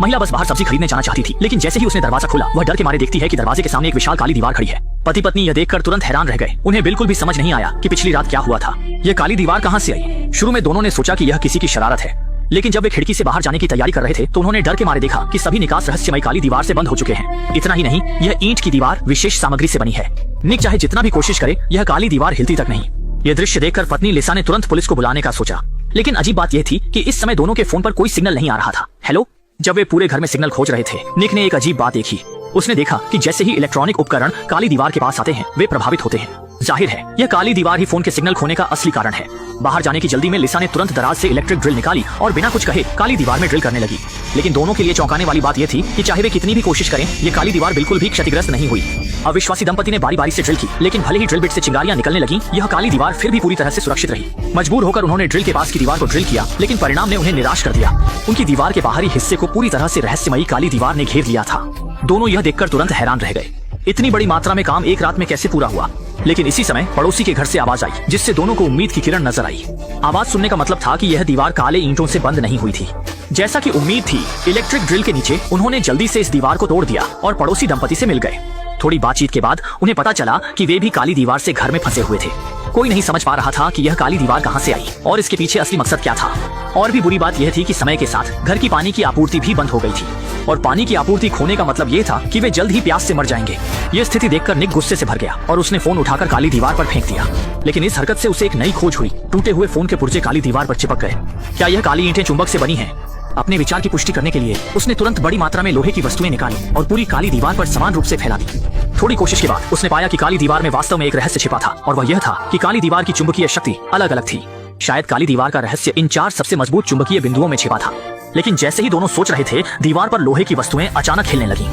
महिला बस बाहर सब्जी खरीदने जाना चाहती थी, लेकिन जैसे ही उसने दरवाजा खोला वह डर के मारे देखती है कि दरवाजे के सामने एक विशाल काली दीवार खड़ी है। पति पत्नी यह देखकर तुरंत हैरान रह गए। उन्हें बिल्कुल भी समझ नहीं आया कि पिछली रात क्या हुआ था। यह काली दीवार कहां से आई। शुरू में दोनों ने सोचा कि यह किसी की शरारत है, लेकिन जब वे खिड़की से बाहर जाने की तैयारी कर रहे थे तो उन्होंने डर के मारे देखा कि सभी निकास रहस्यमय काली दीवार से बंद हो चुके हैं। इतना ही नहीं, यह ईंट की दीवार विशेष सामग्री से बनी है। निक चाहे जितना भी कोशिश करे, यह काली दीवार हिलती तक नहीं। यह दृश्य देखकर पत्नी लिसा ने तुरंत पुलिस को बुलाने का सोचा, लेकिन अजीब बात यह थी कि इस समय दोनों के फोन पर कोई सिग्नल नहीं आ रहा था। हेलो। जब वे पूरे घर में सिग्नल खोज रहे थे, निक ने एक अजीब बात देखी। उसने देखा कि जैसे ही इलेक्ट्रॉनिक उपकरण काली दीवार के पास आते हैं वे प्रभावित होते हैं। जाहिर है यह काली दीवार ही फोन के सिग्नल खोने का असली कारण है। बाहर जाने की जल्दी में लिसा ने तुरंत दराज से इलेक्ट्रिक ड्रिल निकाली और बिना कुछ कहे काली दीवार में ड्रिल करने लगी। लेकिन दोनों के लिए चौंकाने वाली बात यह थी कि चाहे वे कितनी भी कोशिश करें, ये काली दीवार बिल्कुल भी क्षतिग्रस्त नहीं हुई। अविश्वासी दंपति ने बारी बारी से ड्रिल की, लेकिन भले ही ड्रिल बिट से चिंगारियां निकलने लगी, यह काली दीवार फिर भी पूरी तरह से सुरक्षित रही। मजबूर होकर उन्होंने ड्रिल के पास की दीवार को ड्रिल किया, लेकिन परिणाम ने उन्हें निराश कर दिया। उनकी दीवार के बाहरी हिस्से को पूरी तरह से रहस्यमयी काली दीवार ने घेर लिया था। दोनों यह देखकर तुरंत हैरान रह गए। इतनी बड़ी मात्रा में काम एक रात में कैसे पूरा हुआ। लेकिन इसी समय पड़ोसी के घर से आवाज आई, जिससे दोनों को उम्मीद की किरण नजर आई। आवाज सुनने का मतलब था कि यह दीवार काले ईंटों से बंद नहीं हुई थी। जैसा कि उम्मीद थी, इलेक्ट्रिक ड्रिल के नीचे उन्होंने जल्दी से इस दीवार को तोड़ दिया और पड़ोसी दंपति से मिल गए। थोड़ी बातचीत के बाद उन्हें पता चला कि वे भी काली दीवार से घर में फंसे हुए थे। कोई नहीं समझ पा रहा था कि यह काली दीवार कहां से आई और इसके पीछे असली मकसद क्या था। और भी बुरी बात यह थी कि समय के साथ घर की पानी की आपूर्ति भी बंद हो गई थी, और पानी की आपूर्ति खोने का मतलब ये था कि वे जल्द ही प्यास से मर जाएंगे। यह स्थिति देखकर निक गुस्से से भर गया और उसने फोन उठाकर काली दीवार पर फेंक दिया। लेकिन इस हरकत से उसे एक नई खोज हुई। टूटे हुए फोन के पुर्जे काली दीवार पर चिपक गए। क्या यह काली ईंटें चुंबक से बनी हैं? अपने विचार की पुष्टि करने के लिए उसने तुरंत बड़ी मात्रा में लोहे की वस्तुएं निकाली और पूरी काली दीवार पर समान रूप से फैला दी। थोड़ी कोशिश के बाद उसने पाया कि काली दीवार में वास्तव में एक रहस्य छिपा था, और वह यह था कि काली दीवार की चुंबकीय शक्ति अलग अलग थी। शायद काली दीवार का रहस्य इन 4 सबसे मजबूत चुंबकीय बिंदुओं में छिपा था। लेकिन जैसे ही दोनों सोच रहे थे, दीवार पर लोहे की वस्तुएं अचानक हिलने लगीं।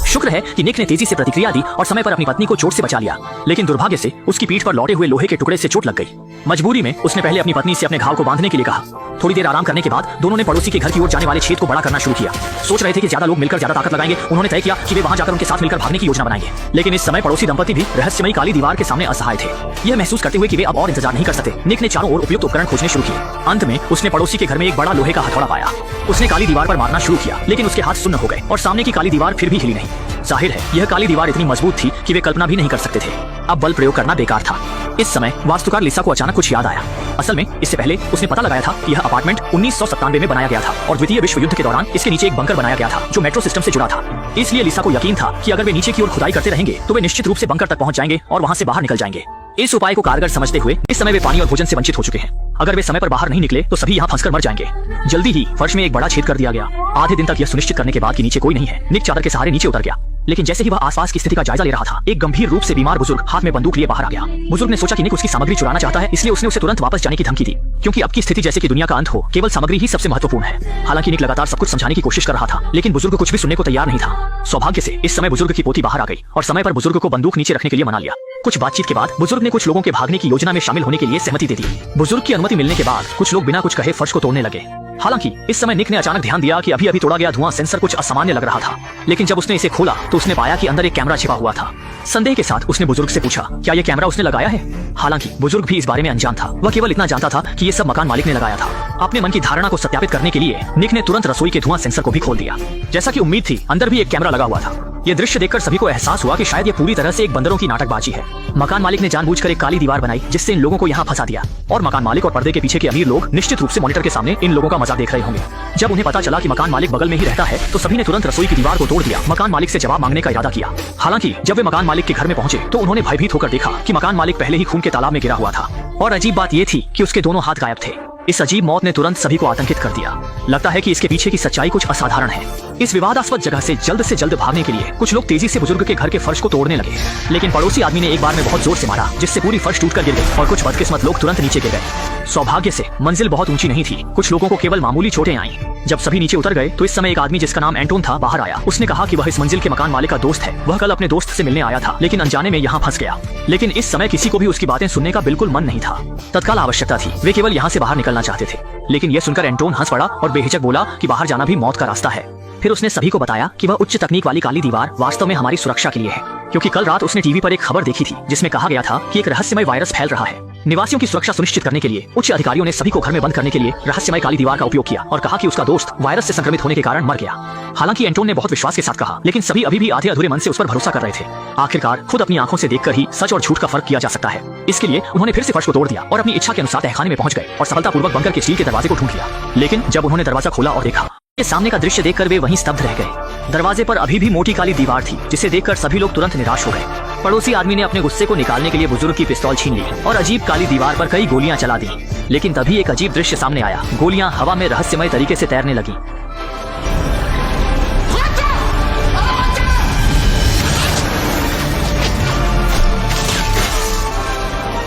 शुक्र है कि निक ने तेजी से प्रतिक्रिया दी और समय पर अपनी पत्नी को चोट से बचा लिया, लेकिन दुर्भाग्य से उसकी पीठ पर लौटे हुए लोहे के टुकड़े से चोट लग गई। मजबूरी में उसने पहले अपनी पत्नी से अपने घाव को बांधने के लिए कहा। थोड़ी देर आराम करने के बाद दोनों ने पड़ोसी के घर की ओर जाने वाले छेद को बड़ा करना शुरू किया। सोच रहे थे कि ज्यादा लोग मिलकर ज्यादा ताकत लगाएंगे। उन्होंने तय किया कि वे वहां जाकर उनके साथ मिलकर भागने की योजना बनाएंगे। लेकिन इस समय पड़ोसी दंपति भी रहस्यमयी काली दीवार के सामने असहाय थे। यह महसूस करते हुए कि वे अब और इंतजार नहीं कर सकते, निक ने चारों ओर उपयुक्त उपकरण खोजने शुरू किए। अंत में उसने पड़ोसी के घर में एक बड़ा लोहे का हथौड़ा पाया। उसने काली दीवार पर मारना शुरू किया, लेकिन उसके हाथ सुन्न हो गए और सामने की काली दीवार फिर भी हिली नहीं। जाहिर है यह काली दीवार इतनी मजबूत थी कि वे कल्पना भी नहीं कर सकते थे। अब बल प्रयोग करना बेकार था। इस समय वास्तुकार लिसा को अचानक कुछ याद आया। असल में इससे पहले उसने पता लगाया था कि यह अपार्टमेंट 1997 में बनाया गया था और द्वितीय विश्व युद्ध के दौरान इसके नीचे एक बंकर बनाया गया था जो मेट्रो सिस्टम से जुड़ा था। इसलिए लिसा को यकीन था कि अगर वे नीचे की ओर खुदाई करते रहेंगे तो वे निश्चित रूप से बंकर तक पहुंच जाएंगे और वहां से बाहर निकल जाएंगे। इस उपाय को कारगर समझते हुए इस समय वे पानी और भोजन से वंचित हो चुके हैं। अगर वे समय पर बाहर नहीं निकले तो सभी यहाँ फंसकर मर जाएंगे। जल्दी ही फर्श में एक बड़ा छेद कर दिया गया। आधे दिन तक यह सुनिश्चित करने के बाद कि नीचे कोई नहीं है, निक चादर के सहारे नीचे उतर गया। लेकिन जैसे ही वह आसपास की स्थिति का जायजा ले रहा था, एक गंभीर रूप से बीमार बुजुर्ग हाथ में बंदूक लिए बाहर आ गया। बुजुर्ग ने सोचा कि निक उसकी सामग्री चुराना चाहता है, इसलिए उसने उसे तुरंत वापस जाने की धमकी दी। क्योंकि अब की स्थिति जैसे कि दुनिया का अंत हो, केवल सामग्री ही सबसे महत्वपूर्ण है। हालांकि निक लगातार सब कुछ समझाने की कोशिश कर रहा था, लेकिन बुजुर्ग कुछ भी सुनने को तैयार नहीं था। सौभाग्य से इस समय बुजुर्ग की पोती बाहर आ गई और समय पर बुजुर्ग को बंदूक नीचे रखने के लिए मना लिया। कुछ बातचीत के बाद बुजुर्ग ने कुछ लोगों के भागने की योजना में शामिल होने के लिए सहमति दे दी। बुजुर्ग की अनुमति मिलने के बाद कुछ लोग बिना कुछ कहे फर्श को तोड़ने लगे। हालांकि इस समय निक ने अचानक ध्यान दिया कि अभी अभी तोड़ा गया धुआं सेंसर कुछ असामान्य लग रहा था। लेकिन जब उसने इसे खोला तो उसने पाया कि अंदर एक कैमरा छिपा हुआ था। संदेह के साथ उसने बुजुर्ग से पूछा, क्या यह कैमरा उसने लगाया है? हालांकि बुजुर्ग भी इस बारे में अनजान था। वह केवल इतना जानता था कि ये सब मकान मालिक ने लगाया था। अपने मन की धारणा को सत्यापित करने के लिए निक ने तुरंत रसोई के धुआं सेंसर को भी खोल दिया। जैसा कि उम्मीद थी, अंदर भी एक कैमरा लगा हुआ था। यह दृश्य देखकर सभी को एहसास हुआ कि शायद यह पूरी तरह से एक बंदरों की नाटकबाजी है। मकान मालिक ने जानबूझकर एक काली दीवार बनाई जिससे इन लोगों को यहाँ फंसा दिया, और मकान मालिक और पर्दे के पीछे के अमीर लोग निश्चित रूप से मॉनिटर के सामने इन लोगों का मजा देख रहे होंगे। जब उन्हें पता चला कि मकान मालिक बगल में ही रहता है तो सभी ने तुरंत रसोई की दीवार को तोड़ दिया, मकान मालिक से जवाब मांगने का इरादा किया। हालांकि जब वे मकान मालिक के घर में पहुंचे तो उन्होंने भयभीत होकर देखा कि मकान मालिक पहले ही खून के तालाब में गिरा हुआ था, और अजीब बात यह थी कि उसके दोनों हाथ गायब थे। इस अजीब मौत ने तुरंत सभी को आतंकित कर दिया। लगता है कि इसके पीछे की सच्चाई कुछ असाधारण है। इस विवादास्पद जगह से जल्द भागने के लिए कुछ लोग तेजी से बुजुर्ग के घर के फर्श को तोड़ने लगे, लेकिन पड़ोसी आदमी ने एक बार में बहुत जोर से मारा जिससे पूरी फर्श टूटकर गिर गई और कुछ बदकिस्मत लोग तुरंत नीचे गिर गए। सौभाग्य से मंजिल बहुत ऊंची नहीं थी, कुछ लोगों को केवल मामूली चोटें आईं। जब सभी नीचे उतर गए तो इस समय एक आदमी जिसका नाम एंटोन था बाहर आया। उसने कहा कि वह इस मंजिल के मकान मालिक का दोस्त है। वह कल अपने दोस्त से मिलने आया था, लेकिन अनजाने में यहाँ फंस गया। लेकिन इस समय किसी को भी उसकी बातें सुनने का बिल्कुल मन नहीं था। तत्काल आवश्यकता थी, वे केवल यहाँ से बाहर निकलना चाहते थे। लेकिन यह सुनकर एंटोन हंस पड़ा और बेहिचक बोला कि बाहर जाना भी मौत का रास्ता है। फिर उसने सभी को बताया कि वह उच्च तकनीक वाली काली दीवार वास्तव में हमारी सुरक्षा के लिए है, क्योंकि कल रात उसने टीवी पर एक खबर देखी थी जिसमें कहा गया था कि एक रहस्यमय वायरस फैल रहा है। निवासियों की सुरक्षा सुनिश्चित करने के लिए उच्च अधिकारियों ने सभी को घर में बंद करने के लिए रहस्यमय काली दीवार का उपयोग किया और कहा कि उसका दोस्त वायरस से संक्रमित होने के कारण मर गया। हालांकि एंटोन ने बहुत विश्वास के साथ कहा, लेकिन सभी अभी भी आधे अधूरे मन से उस पर भरोसा कर रहे थे। आखिरकार खुद अपनी आंखों से देखकर ही सच और झूठ का फर्क किया जा सकता है। इसके लिए उन्होंने फिर से फर्श को तोड़ दिया और अपनी इच्छा के अनुसार तहखाने में पहुंच गए और सफलतापूर्वक बंकर के स्टील के दरवाजे को ढूंढ लिया। लेकिन जब उन्होंने दरवाजा खोला और देखा, सामने का दृश्य देखकर वे वहीं स्तब्ध रह गए। दरवाजे पर अभी भी मोटी काली दीवार थी, जिसे देखकर सभी लोग तुरंत निराश हो गए। पड़ोसी आदमी ने अपने गुस्से को निकालने के लिए बुजुर्ग की पिस्तौल छीन ली और अजीब काली दीवार पर कई गोलियां चला दी। लेकिन तभी एक अजीब दृश्य सामने आया। गोलियां हवा में रहस्यमय तरीके से तैरने लगी।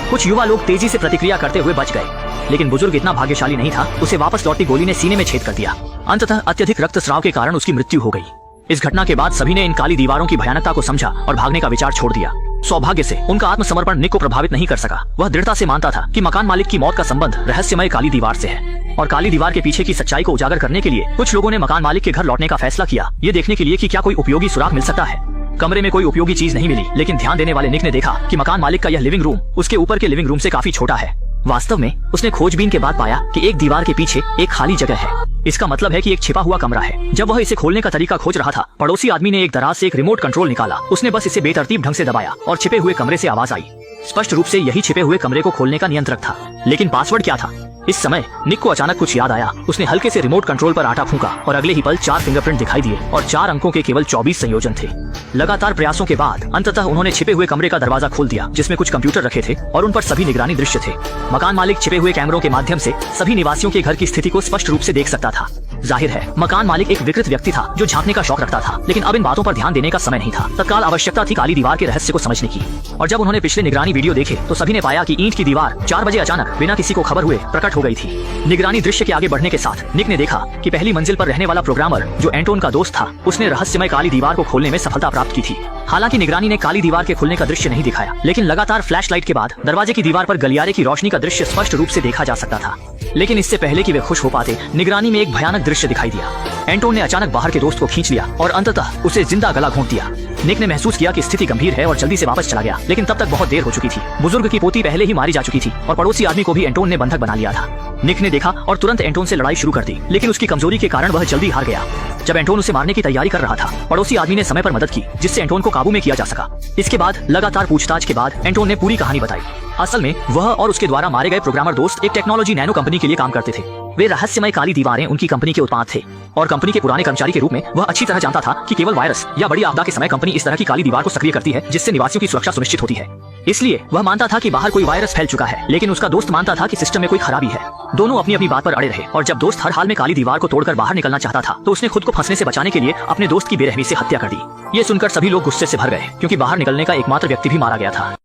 कुछ युवा लोग तेजी से प्रतिक्रिया करते हुए बच गए, लेकिन बुजुर्ग इतना भाग्यशाली नहीं था। उसे वापस लौटती गोली ने सीने में छेद कर दिया। अंततः अत्यधिक रक्तस्राव के कारण उसकी मृत्यु हो गई। इस घटना के बाद सभी ने इन काली दीवारों की भयानकता को समझा और भागने का विचार छोड़ दिया। सौभाग्य से उनका आत्मसमर्पण निक को प्रभावित नहीं कर सका। वह दृढ़ता से मानता था कि मकान मालिक की मौत का संबंध रहस्यमय काली दीवार से है और काली दीवार के पीछे की सच्चाई को उजागर करने के लिए कुछ लोगों ने मकान मालिक के घर लौटने का फैसला किया, ये देखने के लिए कि क्या कोई उपयोगी सुराग मिल सकता है। कमरे में कोई उपयोगी चीज नहीं मिली, लेकिन ध्यान देने वाले निक ने देखा कि मकान मालिक का यह लिविंग रूम उसके ऊपर के लिविंग रूम से काफी छोटा है। वास्तव में उसने खोजबीन के बाद पाया कि एक दीवार के पीछे एक खाली जगह है। इसका मतलब है कि एक छिपा हुआ कमरा है। जब वह इसे खोलने का तरीका खोज रहा था, पड़ोसी आदमी ने एक दराज से एक रिमोट कंट्रोल निकाला। उसने बस इसे बेतरतीब ढंग से दबाया और छिपे हुए कमरे से आवाज आई। स्पष्ट रूप से यही छिपे हुए कमरे को खोलने का नियंत्रक था। लेकिन पासवर्ड क्या था? इस समय निक को अचानक कुछ याद आया। उसने हल्के से रिमोट कंट्रोल पर आटा फूंका और अगले ही पल 4 फिंगरप्रिंट दिखाई दिए और 4 अंकों के केवल 24 संयोजन थे। लगातार प्रयासों के बाद अंततः उन्होंने छिपे हुए कमरे का दरवाजा खोल दिया, जिसमें कुछ कंप्यूटर रखे थे और उन पर सभी निगरानी दृश्य थे। मकान मालिक छिपे हुए कैमरों के माध्यम से सभी निवासियों के घर की स्थिति को स्पष्ट रूप से देख सकता था। जाहिर है मकान मालिक एक विकृत व्यक्ति था जो झांकने का शौक रखता था, लेकिन अब इन बातों पर ध्यान देने का समय नहीं था। तत्काल आवश्यकता थी काली दीवार के रहस्य को समझने की। और जब उन्होंने पिछले निगरानी वीडियो देखे तो सभी ने पाया कि ईंट की दीवार 4 बजे अचानक बिना किसी को खबर हुए प्रकट हो गई थी। निगरानी दृश्य के आगे बढ़ने के साथ निक ने देखा कि पहली मंजिल पर रहने वाला प्रोग्रामर जो एंटोन का दोस्त था, उसने रहस्यमय काली दीवार को खोलने में सफलता प्राप्त की थी। हालांकि निगरानी ने काली दीवार के खुलने का दृश्य नहीं दिखाया, लेकिन लगातार फ्लैशलाइट के बाद दरवाजे की दीवार पर गलियारे की रोशनी का दृश्य स्पष्ट रूप से देखा जा सकता था। लेकिन इससे पहले कि वे खुश हो पाते, निगरानी में एक भयानक दृश्य दिखाई दिया। एंटोन ने अचानक बाहर के दोस्त को खींच लिया और अंततः उसे जिंदा गला घोंट दिया। निक ने महसूस किया कि स्थिति गंभीर है और जल्दी से वापस चला गया, लेकिन तब तक बहुत देर हो चुकी थी। बुजुर्ग की पोती पहले ही मारी जा चुकी थी और पड़ोसी आदमी को भी एंटोन ने बंधक बना लिया था। निक ने देखा और तुरंत एंटोन से लड़ाई शुरू कर दी, लेकिन उसकी कमजोरी के कारण वह जल्दी हार गया। जब एंटोन उसे मारने की तैयारी कर रहा था, पड़ोसी आदमी ने समय पर मदद की, जिससे एंटोन को काबू में किया जा सका। इसके बाद लगातार पूछताछ के बाद एंटोन ने पूरी कहानी बताई। असल में वह और उसके द्वारा मारे गए प्रोग्रामर दोस्त एक टेक्नोलॉजी नैनो कंपनी के लिए काम करते थे। वे रहस्यमय काली दीवारें उनकी कंपनी के उत्पाद थे और कंपनी के पुराने कर्मचारी के रूप में वह अच्छी तरह जानता था कि केवल वायरस या बड़ी आपदा के समय कंपनी इस तरह की काली दीवार को सक्रिय करती है, जिससे निवासियों की सुरक्षा सुनिश्चित होती है। इसलिए वह मानता था कि बाहर कोई वायरस फैल चुका है, लेकिन उसका दोस्त मानता था कि सिस्टम में कोई खराबी है। दोनों अपनी अपनी बात पर अड़े रहे और जब दोस्त हर हाल में काली दीवार को तोड़कर बाहर निकलना चाहता था, तो उसने खुद को फंसने से बचाने के लिए अपने दोस्त की बेरहमी से हत्या कर दी। ये सुनकर सभी लोग गुस्से से भर गए, क्योंकि बाहर निकलने का एकमात्र व्यक्ति भी मारा गया था।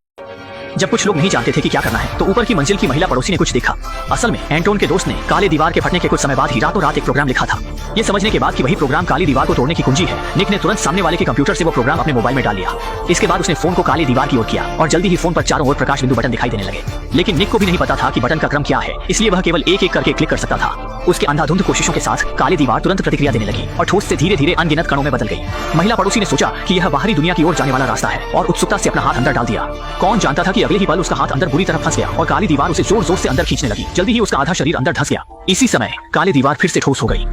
जब कुछ लोग नहीं जानते थे कि क्या करना है, तो ऊपर की मंजिल की महिला पड़ोसी ने कुछ देखा। असल में एंटोन के दोस्त ने काले दीवार के फटने के कुछ समय बाद ही रातों रात एक प्रोग्राम लिखा था। ये समझने के बाद कि वही प्रोग्राम काली दीवार को तोड़ने की कुंजी है, निक ने तुरंत सामने वाले के कंप्यूटर से वो प्रोग्राम अपने मोबाइल में डाल लिया। इसके बाद उसने फोन को काली दीवार की ओर किया और जल्दी ही फोन पर चारों ओर प्रकाश बिंदु बटन दिखाई देने लगे। लेकिन निक को भी नहीं पता था कि बटन का क्रम क्या है, इसलिए वह केवल एक एक करके क्लिक कर सकता था। उसके अंधाधुंध कोशिशों के साथ काली दीवार तुरंत प्रतिक्रिया देने लगी और ठोस से धीरे धीरे अनगिनत कणों में बदल गई। महिला पड़ोसी ने सोचा कि यह बाहरी दुनिया की ओर जाने वाला रास्ता है और उत्सुकता से अपना हाथ अंदर डाल दिया। कौन जानता था कि अगले ही पल उसका हाथ अंदर बुरी तरह फंस गया और काली दीवार उसे जोर जोर से अंदर खींचने लगी। जल्दी ही उसका आधा शरीर अंदर धंस गया। इसी समय काली दीवार फिर से ठोस हो गई।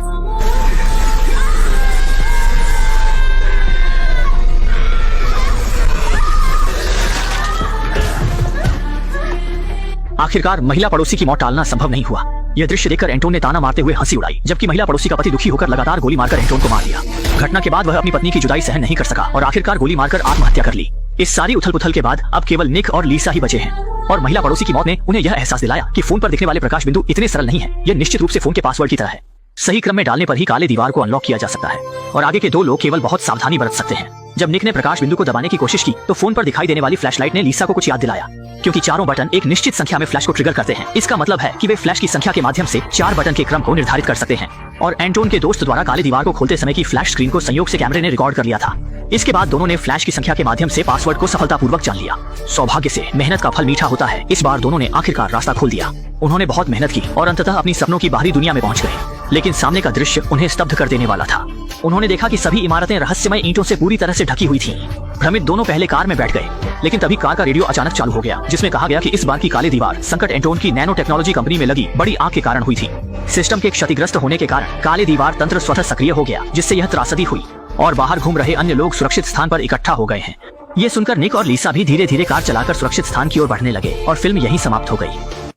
आखिरकार महिला पड़ोसी की मौत टालना संभव नहीं हुआ। यह दृश्य देखकर एंटोन ने ताना मारते हुए हंसी उड़ाई, जबकि महिला पड़ोसी का पति दुखी होकर लगातार गोली मारकर एंटोन को मार दिया। घटना के बाद वह अपनी पत्नी की जुदाई सहन नहीं कर सका और आखिरकार गोली मारकर आत्महत्या कर ली। इस सारी उथल पुथल के बाद अब केवल निक और लीसा ही बचे हैं और महिला पड़ोसी की मौत ने उन्हें यह एहसास दिलाया कि फोन पर दिखने वाले प्रकाश बिंदु इतने सरल नहीं है। यह निश्चित रूप से फोन के पासवर्ड की तरह है। सही क्रम में डालने पर ही काले दीवार को अनलॉक किया जा सकता है और आगे के 2 लोग केवल बहुत सावधानी बरत सकते हैं। जब निक ने प्रकाश बिंदु को दबाने की कोशिश की तो फोन पर दिखाई देने वाली फ्लैशलाइट ने लीसा को कुछ याद दिलाया, क्योंकि चारों बटन एक निश्चित संख्या में फ्लैश को ट्रिगर करते हैं। इसका मतलब है कि वे फ्लैश की संख्या के माध्यम से 4 बटन के क्रम को निर्धारित कर सकते हैं और एंटोन के दोस्त द्वारा काले दीवार को खोलते समय की फ्लैश स्क्रीन को संयोग से कैमरे ने रिकॉर्ड कर लिया था। इसके बाद दोनों ने फ्लैश की संख्या के माध्यम से पासवर्ड को सफलतापूर्वक जान लिया। सौभाग्य से मेहनत का फल मीठा होता है। इस बार दोनों ने आखिरकार रास्ता खोल दिया। उन्होंने बहुत मेहनत की और अंततः अपनी सपनों की बाहरी दुनिया में पहुंच गए, लेकिन सामने का दृश्य उन्हें स्तब्ध कर देने वाला था। उन्होंने देखा कि सभी इमारतें रहस्यमय ईंटों से पूरी तरह से ढकी हुई थीं। भ्रमित दोनों पहले कार में बैठ गए लेकिन तभी कार का रेडियो अचानक चालू हो गया, जिसमें कहा गया कि इस बार की काली दीवार संकट एंटोन की नैनो टेक्नोलॉजी कंपनी में लगी बड़ी आग के कारण हुई थी। सिस्टम के क्षतिग्रस्त होने के कारण काले दीवार तंत्र स्वतः सक्रिय हो गया, जिससे यह त्रासदी हुई और बाहर घूम रहे अन्य लोग सुरक्षित स्थान पर इकट्ठा हो गए हैं। ये सुनकर निक और लीसा भी धीरे धीरे कार चलाकर सुरक्षित स्थान की ओर बढ़ने लगे और फिल्म यहीं समाप्त हो गई।